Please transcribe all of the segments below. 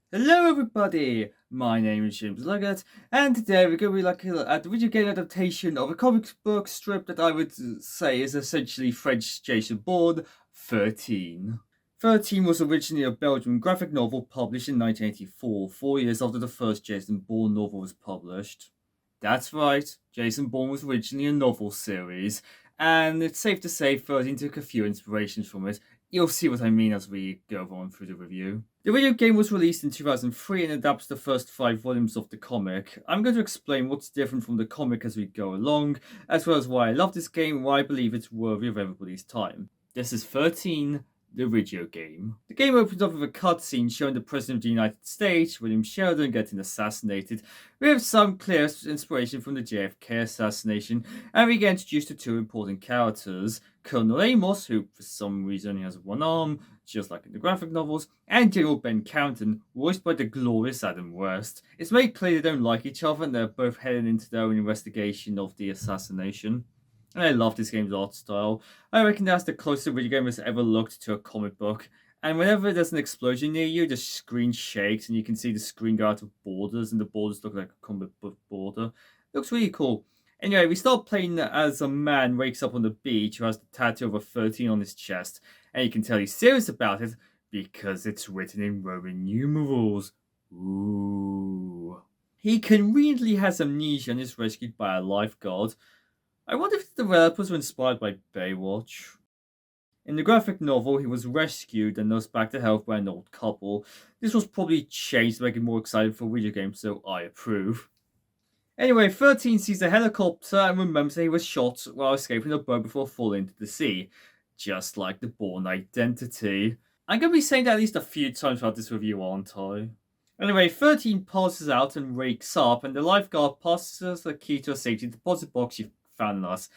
Hello everybody, my name is James Leggett, and today we're going to be looking at the video game adaptation of a comic book strip that I would say is essentially French Jason Bourne, 13. 13 was originally a Belgian graphic novel published in 1984, 4 years after the first Jason Bourne novel was published. That's right, Jason Bourne was originally a novel series, and it's safe to say 13 took a few inspirations from it. You'll see what I mean as we go on through the review. The video game was released in 2003 and adapts the first 5 volumes of the comic. I'm going to explain what's different from the comic as we go along, as well as why I love this game and why I believe it's worthy of everybody's time. This is 13, the video game. The game opens up with a cutscene showing the President of the United States, William Sheldon, getting assassinated, with some clear inspiration from the JFK assassination, and we get introduced to two important characters, Colonel Amos, who for some reason only has one arm, just like in the graphic novels, and General Ben Counten, voiced by the glorious Adam West. It's made clear they don't like each other and they're both heading into their own investigation of the assassination. And I love this game's art style. I reckon that's the closest a video game has ever looked to a comic book. And whenever there's an explosion near you, the screen shakes and you can see the screen go out of borders and the borders look like a comic book border. It looks really cool. Anyway, we start playing as a man wakes up on the beach who has the tattoo of a 13 on his chest. And you can tell he's serious about it because it's written in Roman numerals. Ooh. He conveniently has amnesia and is rescued by a lifeguard. I wonder if the developers were inspired by Baywatch. In the graphic novel, he was rescued and nursed back to health by an old couple. This was probably changed to make it more exciting for video games, so I approve. Anyway, 13 sees a helicopter and remembers that he was shot while escaping a boat before falling into the sea. Just like the Bourne identity. I'm going to be saying that at least a few times throughout this review, aren't I? Anyway, 13 passes out and wakes up, and the lifeguard passes the key to a safety deposit box you've found us.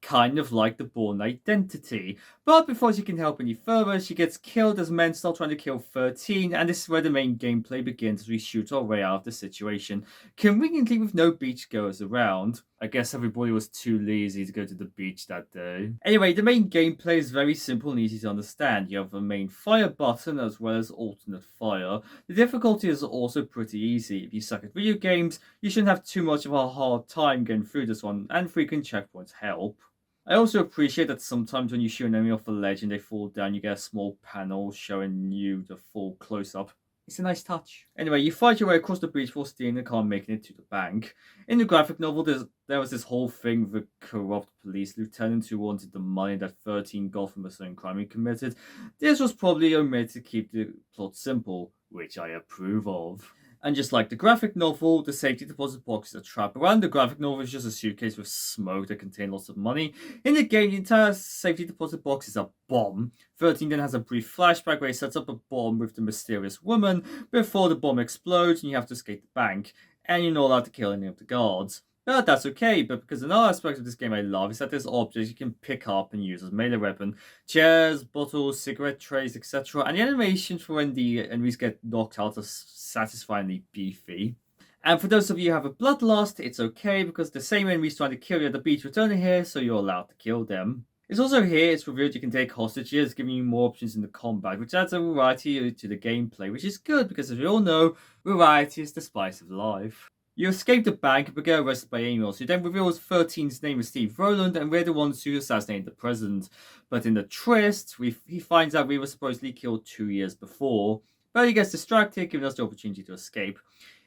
Kind of like the Bourne identity. But before she can help any further, she gets killed as men start trying to kill 13, and this is where the main gameplay begins as we shoot our way out of the situation, conveniently with no beachgoers around. I guess everybody was too lazy to go to the beach that day. Anyway, the main gameplay is very simple and easy to understand. You have a main fire button as well as alternate fire. The difficulty is also pretty easy. If you suck at video games, you shouldn't have too much of a hard time getting through this one, and frequent checkpoints help. I also appreciate that sometimes when you shoot an enemy off a ledge and they fall down, you get a small panel showing you the full close-up. It's a nice touch. Anyway, you fight your way across the beach while stealing the car and making it to the bank. In the graphic novel, there was this whole thing with a corrupt police lieutenant who wanted the money that 13 got from a certain crime he committed. This was probably omitted to keep the plot simple, which I approve of. And just like the graphic novel, the safety deposit box is a trap. Around the graphic novel is just a suitcase with smoke that contains lots of money. In the game, the entire safety deposit box is a bomb. 13 then has a brief flashback where he sets up a bomb with the mysterious woman before the bomb explodes and you have to escape the bank. And you're not allowed to kill any of the guards. But that's okay, but because another aspect of this game I love is that there's objects you can pick up and use as melee weapon. Chairs, bottles, cigarette trays, etc. And the animations for when the enemies get knocked out are satisfyingly beefy. And for those of you who have a bloodlust, it's okay because the same enemies trying to kill you at the beach return here, so you're allowed to kill them. It's also here, it's revealed you can take hostages, giving you more options in the combat, which adds a variety to the gameplay, which is good because as we all know, variety is the spice of life. You escape the bank but get arrested by Amos, who then reveals 13's name is Steve Rowland and we're the ones who assassinated the president. But in the twist, he finds out we were supposedly killed 2 years before, but he gets distracted, giving us the opportunity to escape.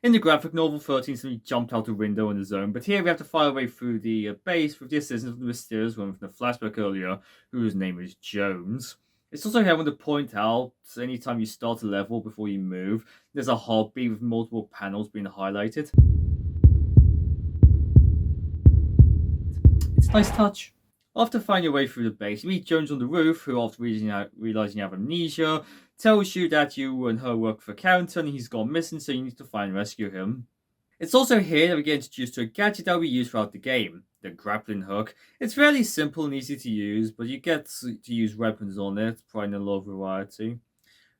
In the graphic novel, 13 simply jumped out the window on his own, but here we have to fire away through the base with the assistance of the mysterious woman from the flashback earlier, whose name is Jones. It's also here I want to point out, anytime you start a level before you move, there's a heartbeat with multiple panels being highlighted. It's a nice touch. After finding your way through the base, you meet Jones on the roof, who, after realizing you have amnesia, tells you that you and her work for Counter and he's gone missing, so you need to find and rescue him. It's also here that we get introduced to a gadget that we use throughout the game, the grappling hook. It's fairly simple and easy to use, but you get to use weapons on it, providing a lot of variety.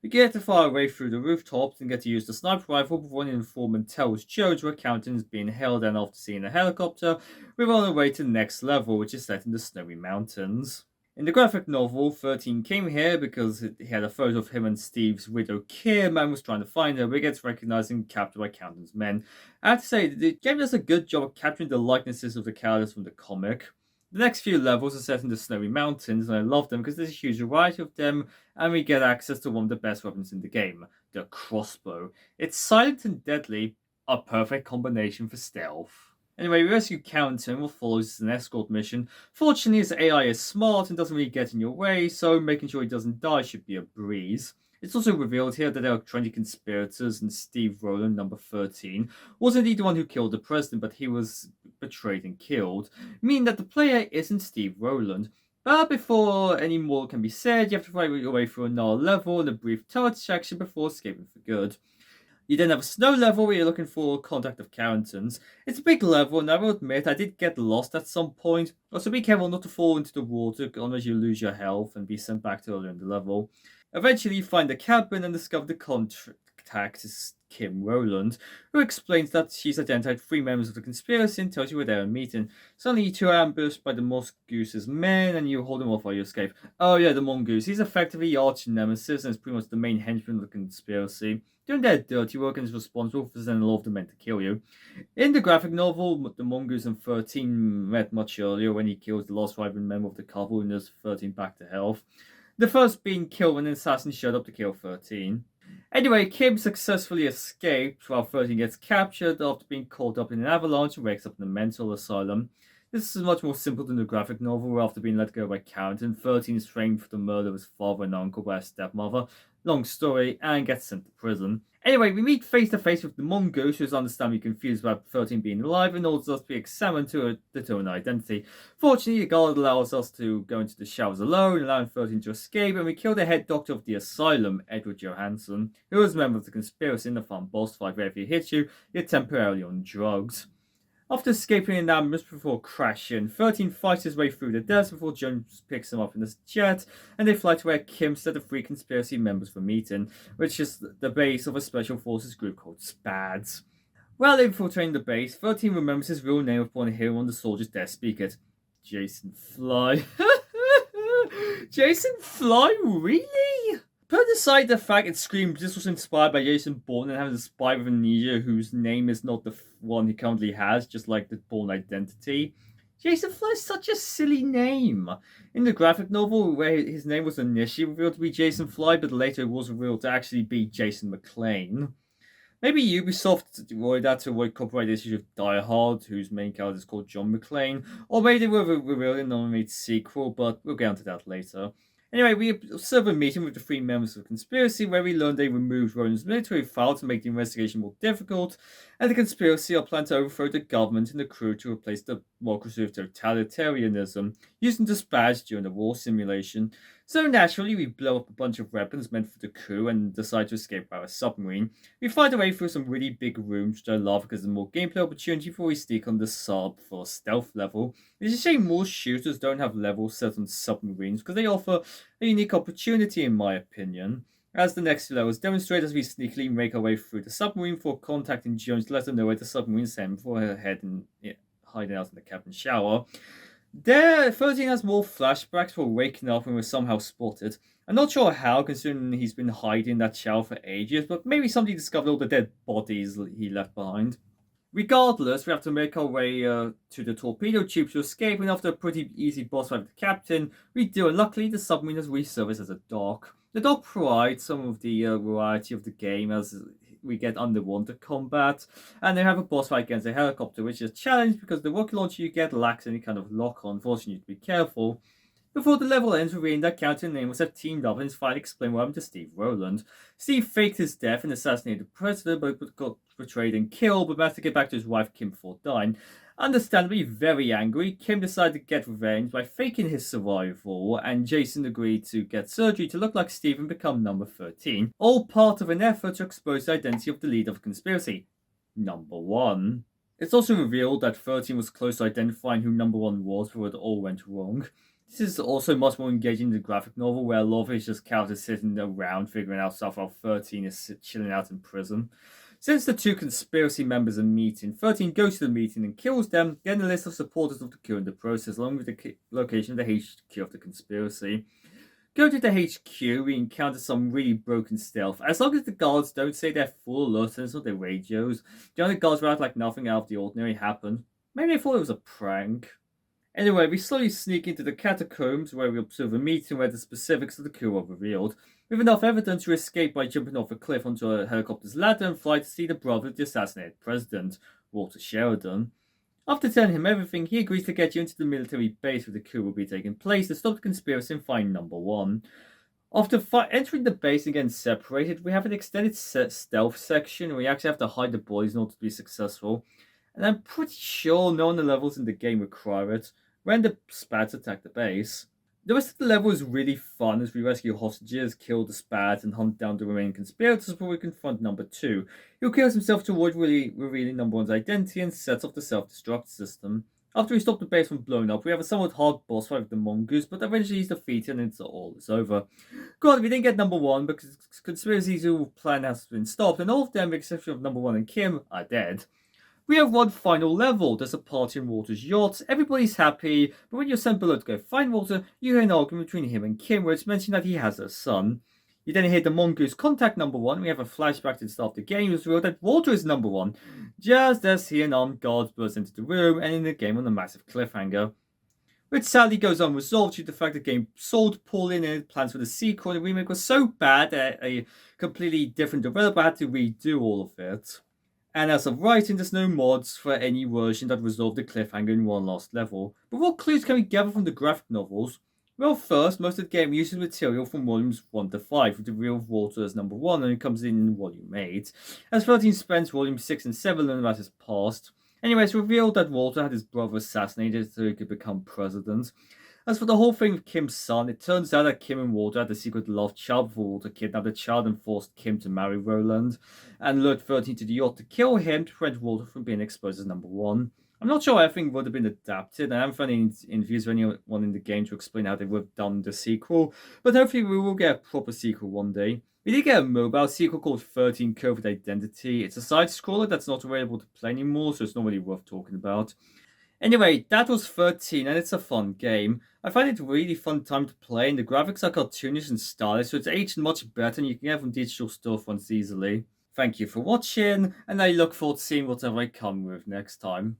We get to fire away through the rooftops and get to use the sniper rifle before an informant tells Jones where Counten is being held, and after seeing a helicopter, we're on our way to the next level, which is set in the snowy mountains. In the graphic novel, 13 came here because he had a photo of him and Steve's widow Kim and was trying to find her, but gets recognized and captured by Camden's men. I have to say, the game does a good job of capturing the likenesses of the characters from the comic. The next few levels are set in the snowy mountains, and I love them because there's a huge variety of them, and we get access to one of the best weapons in the game, the crossbow. It's silent and deadly, a perfect combination for stealth. Anyway, we rescue Counter, what follows is an escort mission. Fortunately, his AI is smart and doesn't really get in your way, so making sure he doesn't die should be a breeze. It's also revealed here that there are 20 conspirators, and Steve Rowland, number 13, was indeed the one who killed the president, but he was betrayed and killed, meaning that the player isn't Steve Rowland. But before any more can be said, you have to fight your way through another level and a brief turret section before escaping for good. You then have a snow level where you're looking for contact of Carringtons. It's a big level, and I will admit I did get lost at some point. Also, be careful not to fall into the water, unless you lose your health and be sent back to earlier in the level. Eventually, you find the cabin and discover the contact is Kim Rowland, who explains that she's identified 3 members of the conspiracy and tells you where they're meeting. Suddenly, you two are ambushed by the Mongoose's men, and you hold them off while you escape. Oh yeah, the Mongoose. He's effectively your arch nemesis, and is pretty much the main henchman of the conspiracy. Doing their dirty work and is responsible for sending all of the men to kill you. In the graphic novel, the Mongoose and 13 met much earlier when he kills the last surviving member of the couple and nursed 13 back to health. The first being killed when an assassin showed up to kill 13. Anyway, Kim successfully escaped while 13 gets captured after being caught up in an avalanche and wakes up in a mental asylum. This is much more simple than the graphic novel, where after being let go by Carrington, 13 is framed for the murder of his father and uncle by his stepmother. Long story, and gets sent to prison. Anyway, we meet face to face with the Mongoose, who is understandably confused about 13 being alive and orders us to be examined to determine identity. Fortunately, the guard allows us to go into the showers alone, allowing 13 to escape, and we kill the head doctor of the asylum, Edward Johansson, who is a member of the conspiracy in the fun boss fight where if he hits you, you're temporarily on drugs. After escaping an ambulance before crashing, 13 fights his way through the desert before Jones picks him up in his jet, and they fly to where Kim said the 3 conspiracy members were meeting, which is the base of a special forces group called SPADS. While infiltrating the base, 13 remembers his real name upon hearing one of the soldiers there speak it. Jason Fly. Jason Fly, really? Put aside the fact it screamed this was inspired by Jason Bourne and having a spy with amnesia whose name is not the one he currently has, just like the Bourne identity. Jason Fly is such a silly name. In the graphic novel, where his name was initially revealed to be Jason Fly, but later it was revealed to actually be Jason McClane. Maybe Ubisoft wanted that to avoid copyright issues with Die Hard, whose main character is called John McClane, or maybe they were revealing an unmade sequel, but we'll get onto that later. Anyway, we observe a meeting with the 3 members of the conspiracy where we learn they removed Roland's military file to make the investigation more difficult, and the conspiracy are planning to overthrow the government and the crew to replace the democracy with totalitarianism, using the SPADs during the war simulation. So naturally, we blow up a bunch of weapons meant for the crew and decide to escape by a submarine. We fight our way through some really big rooms, which I love because there's more gameplay opportunity before we sneak on the sub for a stealth level. It's a shame more shooters don't have levels set on submarines because they offer a unique opportunity in my opinion. As the next levels demonstrate, as we sneakily make our way through the submarine for contacting Jones to let her know where the submarine is heading before her head and hiding out in the cabin shower. There, 13 has more flashbacks for waking up and was somehow spotted. I'm not sure how, considering he's been hiding that shower for ages, but maybe somebody discovered all the dead bodies he left behind. Regardless, we have to make our way to the torpedo tube to escape, and after a pretty easy boss fight with the captain, we do, and luckily the submarine has resurfaced as a dock. The dock provides some of the variety of the game as we get underwater combat, and they have a boss fight against a helicopter, which is a challenge because the rocket launcher you get lacks any kind of lock-on, forcing you to be careful. Before the level ends, revealing that Captain and Amos have teamed up and is finally explained what happened to Steve Rowland. Steve faked his death and assassinated the president, but got betrayed and killed, but managed to get back to his wife Kim before dying. Understandably very angry, Kim decided to get revenge by faking his survival, and Jason agreed to get surgery to look like Steve and become number 13, all part of an effort to expose the identity of the leader of the conspiracy, number 1. It's also revealed that 13 was close to identifying who number 1 was before it all went wrong. This is also much more engaging than the graphic novel, where a lot of it is just characters sitting around figuring out stuff while 13 is chilling out in prison. Since the two conspiracy members are meeting, 13 goes to the meeting and kills them, getting a list of supporters of the coup in the process, along with the location of the HQ of the conspiracy. Go to the HQ, we encounter some really broken stealth. As long as the guards don't say they're full alert and it's not their radios, the other guards will act like nothing out of the ordinary happened. Maybe they thought it was a prank. Anyway, we slowly sneak into the catacombs where we observe a meeting where the specifics of the coup are revealed, with enough evidence to escape by jumping off a cliff onto a helicopter's ladder and fly to see the brother of the assassinated president, Walter Sheridan. After telling him everything, he agrees to get you into the military base where the coup will be taking place to stop the conspiracy and find number one. After entering the base and getting separated, we have an extended stealth section where we actually have to hide the bodies in order to be successful. And I'm pretty sure none of the levels in the game require it. When the Spads attack the base. The rest of the level is really fun as we rescue hostages, kill the Spads, and hunt down the remaining conspirators before we confront number two, who kills himself to avoid revealing number one's identity and sets off the self-destruct system. After we stop the base from blowing up, we have a somewhat hard boss fight with the mongoose, but eventually he's defeated and all is over. God, we didn't get number one because conspiracy's plan has been stopped, and all of them, with the exception of number one and Kim, are dead. We have one final level. There's a party in Walter's yacht. Everybody's happy, but when you're sent below to go find Walter, you hear an argument between him and Kim where it's mentioned that he has a son. You then hear the mongoose contact number one. We have a flashback to the start of the game. It's revealed that Walter is number one, just as he and armed guards burst into the room, ending the game on a massive cliffhanger. Which sadly goes unresolved due to the fact the game sold poorly and its plans for the sequel and the remake was so bad that a completely different developer had to redo all of it. And as of writing, there's no mods for any version that resolve the cliffhanger in one last level. But what clues can we gather from the graphic novels? Well, first, most of the game uses material from volumes 1 to 5, with the real Walter as number 1, and it comes in volume 8. As 13 spends volume 6 and 7 learning about his past. Anyway, it's revealed that Walter had his brother assassinated so he could become president. As for the whole thing with Kim's son, it turns out that Kim and Walter had a secret love child before Walter kidnapped the child and forced Kim to marry Roland, and lured 13 to the yacht to kill him to prevent Walter from being exposed as number one. I'm not sure everything would have been adapted, and I haven't found any interviews with anyone in the game to explain how they would have done the sequel, but hopefully we will get a proper sequel one day. We did get a mobile sequel called 13 COVID Identity. It's a side-scroller that's not available to play anymore, so it's not really worth talking about. Anyway, that was 13, and it's a fun game. I find it a really fun time to play, and the graphics are cartoonish and stylish, so it's aged much better, and you can get from digital storefronts easily. Thank you for watching, and I look forward to seeing whatever I come with next time.